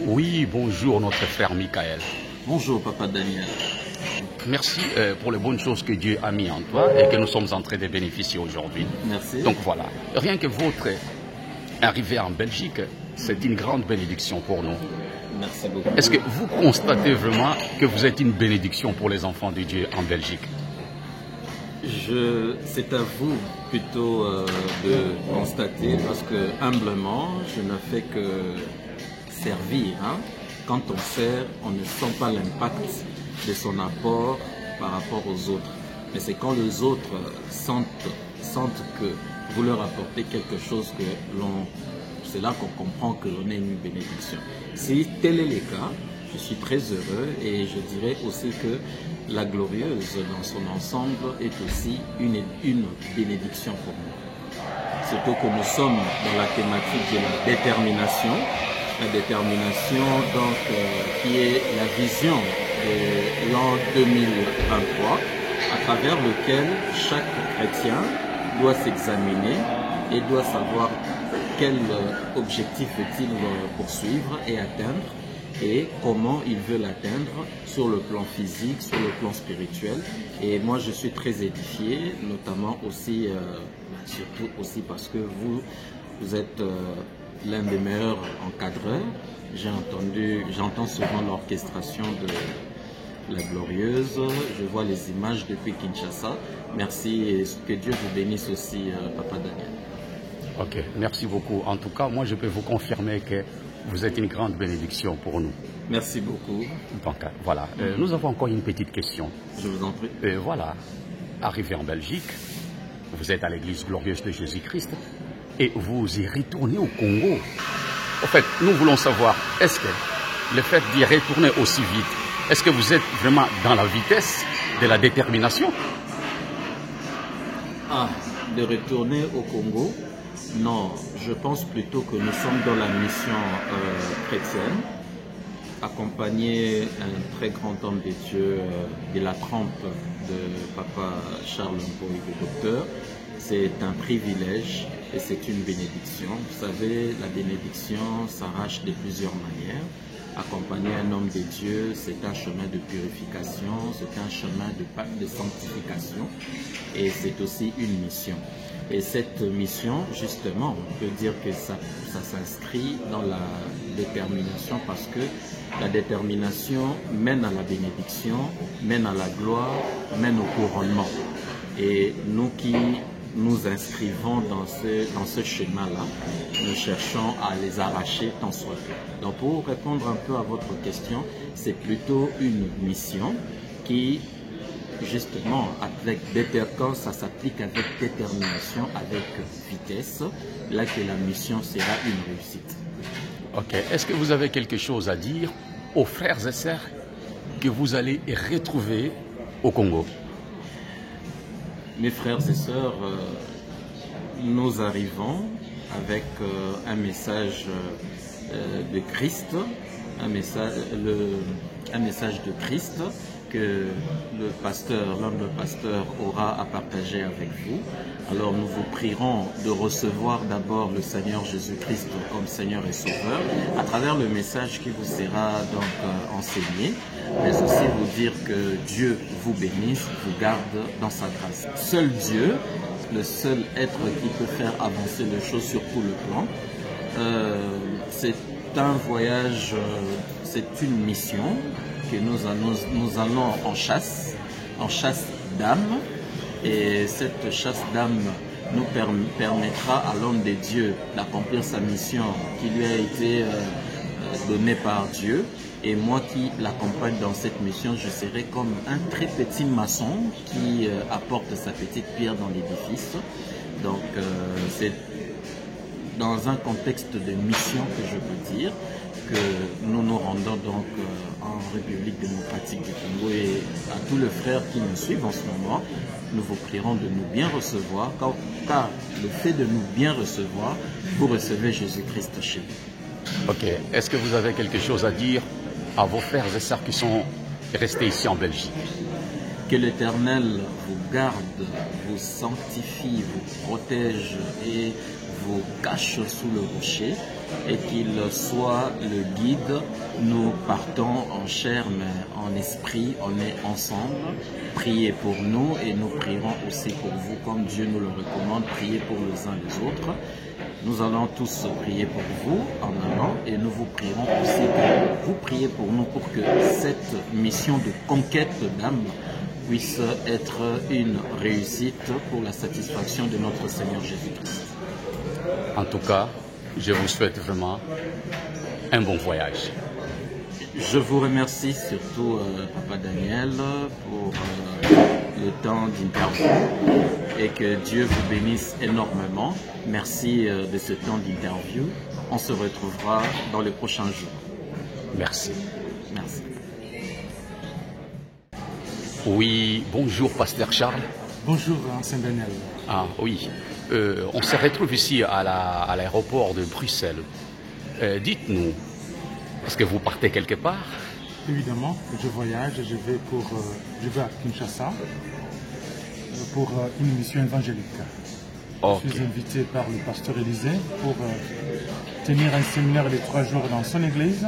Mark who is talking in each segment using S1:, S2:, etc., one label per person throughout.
S1: Oui, bonjour notre frère Michael.
S2: Bonjour Papa Daniel.
S1: Merci pour les bonnes choses que Dieu a mis en toi et que nous sommes en train de bénéficier aujourd'hui.
S2: Merci.
S1: Donc voilà, rien que votre arrivée en Belgique, c'est une grande bénédiction pour nous.
S2: Merci beaucoup.
S1: Est-ce que vous constatez vraiment que vous êtes une bénédiction pour les enfants de Dieu en Belgique?
S2: C'est à vous plutôt de constater parce que humblement, je ne fais que servir. Quand on sert, on ne sent pas l'impact de son apport par rapport aux autres. Mais c'est quand les autres sentent que vous leur apportez quelque chose que c'est là qu'on comprend que l'on est une bénédiction. Si tel est le cas, je suis très heureux et je dirais aussi que la glorieuse dans son ensemble est aussi une bénédiction pour nous. Surtout que nous sommes dans la thématique de la détermination. La détermination donc qui est la vision de l'an 2023 à travers lequel chaque chrétien doit s'examiner et doit savoir quel objectif veut-il poursuivre et atteindre et comment il veut l'atteindre sur le plan physique, sur le plan spirituel. Et moi je suis très édifié, notamment aussi, surtout aussi parce que vous êtes l'un des meilleurs encadreurs. J'entends souvent l'orchestration de la glorieuse, je vois les images depuis Kinshasa. Merci et que Dieu vous bénisse aussi, Papa Daniel.
S1: Ok, merci beaucoup. En tout cas, moi je peux vous confirmer que vous êtes une grande bénédiction pour nous.
S2: Merci beaucoup.
S1: Donc voilà, nous avons encore une petite question.
S2: Je vous en prie.
S1: Voilà, arrivé en Belgique, vous êtes à l'église glorieuse de Jésus-Christ et vous y retournez au Congo. En fait, nous voulons savoir, est-ce que le fait d'y retourner aussi vite, est-ce que vous êtes vraiment dans la vitesse de la détermination?
S2: De retourner au Congo? Non, je pense plutôt que nous sommes dans la mission chrétienne, accompagner un très grand homme de Dieu de la trempe de Papa Charles Mboui, le docteur. C'est un privilège et c'est une bénédiction. Vous savez, la bénédiction s'arrache de plusieurs manières. Accompagner un homme de Dieu, c'est un chemin de purification, c'est un chemin de sanctification et c'est aussi une mission. Et cette mission, justement, on peut dire que ça s'inscrit dans la détermination parce que la détermination mène à la bénédiction, mène à la gloire, mène au couronnement. Et nous qui nous inscrivons dans ce schéma-là, nous cherchons à les arracher tant soit peu. Donc pour répondre un peu à votre question, c'est plutôt une mission qui, justement, quand ça s'applique avec détermination, avec vitesse, là que la mission sera une réussite.
S1: Ok. Est-ce que vous avez quelque chose à dire aux frères et sœurs que vous allez retrouver au Congo?
S2: Mes frères et sœurs, nous arrivons avec un message de Christ, un message de Christ que l'homme pasteur aura à partager avec vous. Alors nous vous prierons de recevoir d'abord le Seigneur Jésus-Christ comme Seigneur et Sauveur à travers le message qui vous sera donc enseigné, mais aussi vous dire que Dieu vous bénisse, vous garde dans sa grâce. Seul Dieu le seul être qui peut faire avancer les choses sur tout le plan. C'est un voyage, c'est une mission que nous allons en chasse d'âme. Et cette chasse d'âme nous permettra à l'homme de Dieu d'accomplir sa mission qui lui a été donnée par Dieu. Et moi qui l'accompagne dans cette mission, je serai comme un très petit maçon qui apporte sa petite pierre dans l'édifice. Donc c'est dans un contexte de mission que je peux dire que nous nous rendons donc en République démocratique du Congo, et à tous les frères qui nous suivent en ce moment, nous vous prierons de nous bien recevoir, car le fait de nous bien recevoir, vous recevez Jésus-Christ chez vous.
S1: Ok. Est-ce que vous avez quelque chose à dire à vos frères et sœurs qui sont restés ici en Belgique?
S2: Que l'Éternel vous garde, vous sanctifie, vous protège et vous cache sous le rocher, et qu'il soit le guide. Nous partons en chair mais en esprit, on est ensemble. Priez pour nous et nous prierons aussi pour vous comme Dieu nous le recommande. Priez pour les uns les autres. Nous allons tous prier pour vous en allant, et nous vous prierons aussi que vous priez pour nous pour que cette mission de conquête d'âme puisse être une réussite pour la satisfaction de notre Seigneur Jésus-Christ.
S1: En tout cas, je vous souhaite vraiment un bon voyage.
S2: Je vous remercie surtout, Papa Daniel, pour le temps d'interview, et que Dieu vous bénisse énormément. Merci de ce temps d'interview. On se retrouvera dans les prochains jours.
S1: Merci.
S2: Merci.
S1: Oui, bonjour, Pasteur Charles.
S3: Bonjour, Saint Daniel.
S1: Ah oui, on se retrouve ici à l'aéroport de Bruxelles. Dites-nous, est-ce que vous partez quelque part?
S3: Évidemment, je voyage, je vais à Kinshasa pour une mission évangélique.
S1: Okay.
S3: Je suis invité par le pasteur Élysée pour tenir un séminaire de 3 jours dans son église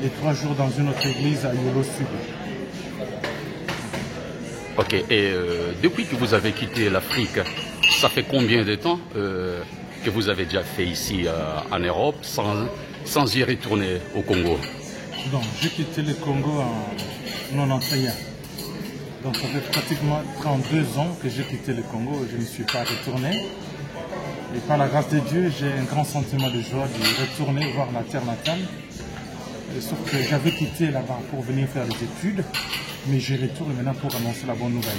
S3: et 3 jours dans une autre église à Yolo Sud.
S1: Ok, et depuis que vous avez quitté l'Afrique, ça fait combien de temps que vous avez déjà fait ici en Europe sans y retourner au Congo?
S3: Donc, j'ai quitté le Congo en 91. Donc, ça fait pratiquement 32 ans que j'ai quitté le Congo et je ne suis pas retourné. Et par la grâce de Dieu, j'ai un grand sentiment de joie de retourner voir ma terre natale. Sauf que j'avais quitté là-bas pour venir faire des études, mais je retourne maintenant pour annoncer la bonne nouvelle.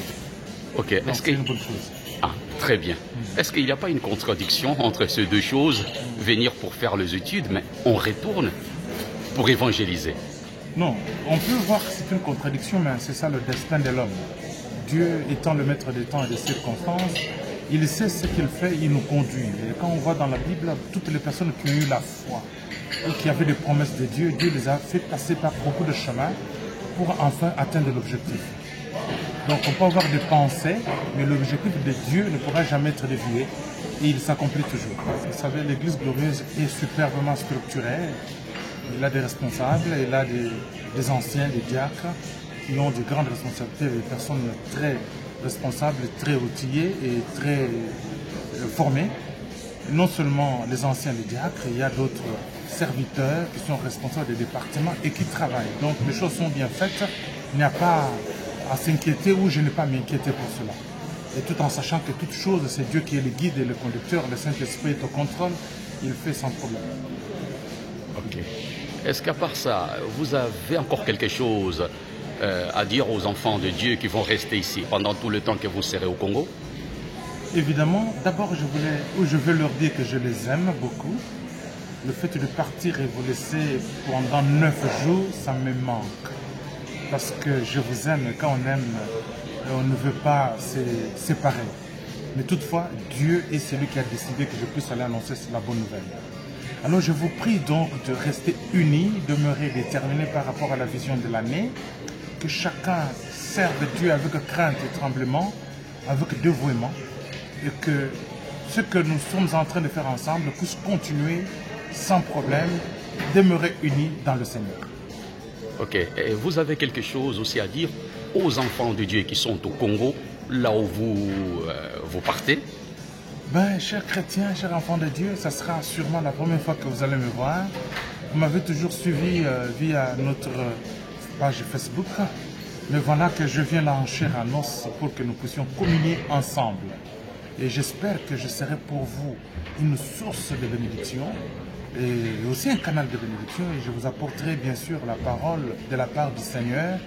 S1: Ok,
S3: est-ce que c'est une bonne chose?
S1: Ah, très bien. Est-ce qu'il n'y a pas une contradiction entre ces deux choses, venir pour faire les études, mais on retourne pour évangéliser?
S3: Non, on peut voir que c'est une contradiction, mais c'est ça le destin de l'homme. Dieu étant le maître des temps et des circonstances, il sait ce qu'il fait, il nous conduit. Et quand on voit dans la Bible, toutes les personnes qui ont eu la foi et qui avaient des promesses de Dieu, Dieu les a fait passer par beaucoup de chemins pour enfin atteindre l'objectif. Donc on peut avoir des pensées, mais l'objectif de Dieu ne pourra jamais être dévié et il s'accomplit toujours. Vous savez, l'Église glorieuse est superbement structurée. Il a des responsables, il a des anciens, des diacres qui ont de grandes responsabilités, des personnes très responsables, très outillées et très formées. Et non seulement les anciens, les diacres, il y a d'autres serviteurs qui sont responsables des départements et qui travaillent. Donc les choses sont bien faites, il n'y a pas à s'inquiéter ou je n'ai pas à m'inquiéter pour cela. Et tout en sachant que toute chose, c'est Dieu qui est le guide et le conducteur, le Saint-Esprit est au contrôle, il fait sans problème.
S1: Ok. Est-ce qu'à part ça, vous avez encore quelque chose à dire aux enfants de Dieu qui vont rester ici pendant tout le temps que vous serez au Congo?
S3: Évidemment, d'abord je veux leur dire que je les aime beaucoup. Le fait de partir et vous laisser pendant 9 jours, ça me manque. Parce que je vous aime, et quand on aime, on ne veut pas se séparer. Mais toutefois, Dieu est celui qui a décidé que je puisse aller annoncer la bonne nouvelle. Alors je vous prie donc de rester unis, demeurer déterminés par rapport à la vision de l'année, que chacun serve Dieu avec crainte et tremblement, avec dévouement, et que ce que nous sommes en train de faire ensemble puisse continuer sans problème, demeurer unis dans le Seigneur.
S1: Ok, et vous avez quelque chose aussi à dire aux enfants de Dieu qui sont au Congo, là où vous partez?
S3: Ben, chers chrétiens, chers enfants de Dieu, ça sera sûrement la première fois que vous allez me voir. Vous m'avez toujours suivi via notre page Facebook. Mais voilà que je viens là en chair et en os pour que nous puissions communier ensemble. Et j'espère que je serai pour vous une source de bénédiction et aussi un canal de bénédiction. Et je vous apporterai bien sûr la parole de la part du Seigneur.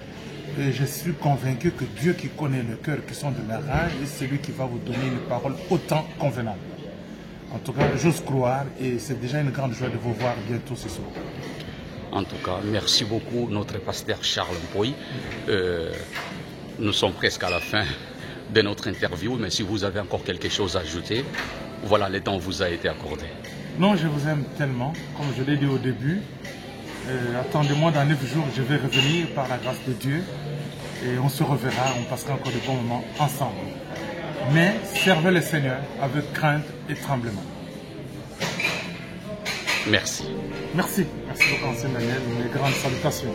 S3: Et je suis convaincu que Dieu qui connaît le cœur qui sont de la rage est celui qui va vous donner une parole autant convenable. En tout cas, j'ose croire et c'est déjà une grande joie de vous voir bientôt ce soir.
S1: En tout cas, merci beaucoup, notre pasteur Charles Mpoyi. Nous sommes presque à la fin de notre interview, mais si vous avez encore quelque chose à ajouter, voilà, le temps vous a été accordé.
S3: Non, je vous aime tellement, comme je l'ai dit au début. Attendez-moi dans 9 jours, je vais revenir par la grâce de Dieu et on se reverra, on passera encore de bons moments ensemble. Mais servez le Seigneur avec crainte et tremblement.
S1: Merci.
S3: Merci beaucoup, Ancien Daniel, mes grandes salutations.